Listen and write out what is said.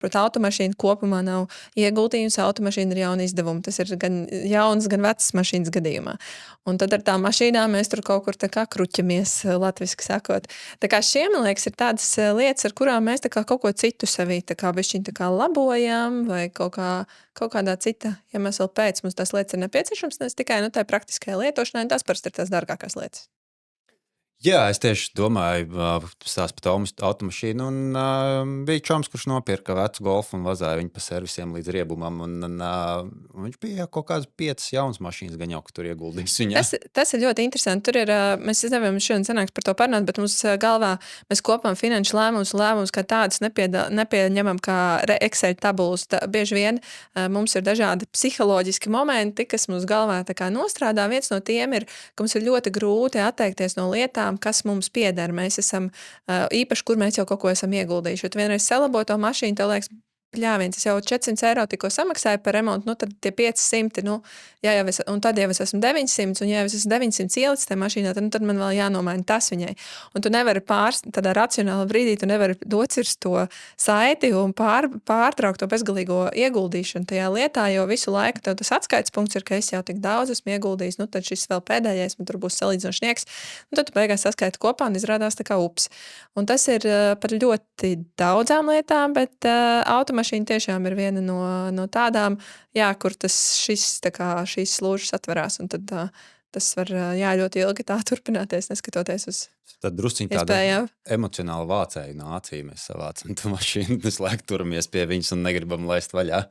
Protams, automašīna kopumā nav ieguldījums, automašīna ir jauna izdevuma. Tas ir gan jauns, gan vecas mašīnas gadījumā. Un tad ar tām mašīnām mēs tur kaut kur tā kā kruķamies, latviski sakot. Tā kā šie, man liekas, ir tādas lietas, ar kurām mēs tā kā kaut ko citu sevī tā kā bišķiņ tā kā labojam vai kaut kādā cita iemesla pēc mums tās lietas ir nepieciešams, ne tikai tā praktiskajai lietošanai, un tās parasti ir tās dārgākās lietas. Jā, es tieši domāju, stāst par automašīnu. Bija čoms, kurš nopirka vecu golfu un vazāja viņu pa servisiem līdz riebumam. Viņš bija kaut kādas 5 jaunas mašīnas, gan jau, ka tur ieguldījis viņā. Tas ir ļoti interesanti. Tur ir, mēs nevaram šodien sanāks par to parunāt, bet mums galvā mēs kopām finanšu lēmumus kā tādus nepieņemam kā Excel tabulas. Bieži vien mums ir dažādi psiholoģiski momenti, kas mums galvā tā kā nostrādā. Viens no tiem ir, ka mums ir ļoti grūti atteikties no lietām, kas mums pieder. Mēs esam īpaši, kur mēs jau kaut ko esam ieguldījuši. Ja tu vienreiz salabo to mašīnu, tev liekas, pļāviens, es jau 400 eiro tikko samaksāju par remontu, tad tie 500, un tad jau es esmu 900, un ja es esmu 900 ielicis tajā mašīnā, tad man vēl jānomaina tas viņai. Un tu nevari tādā racionālā brīdī, tu nevari docirst to saiti un pārtraukt to bezgalīgo ieguldīšanu tajā lietā, jo visu laiku tev tas atskaites punkts ir, ka es jau tik daudz esmu ieguldījis, tad šis vēl pēdējais, man tur būs salīdzinoši nieks, un tad tu beigās saskaiti kopā un izrādās tā kā ups. Un tas ir par ļoti daudzām lietām, bet automašīna tiešām ir viena no tādām, kur šīs slūžas atverās. Un tad tas var ļoti ilgi tā turpināties, neskatoties uz tad drusciņ tāda emocionāla vācēja nācija. Mēs savācam to mašīnu, visu laiku turamies pie viņas un negribam laist vaļā.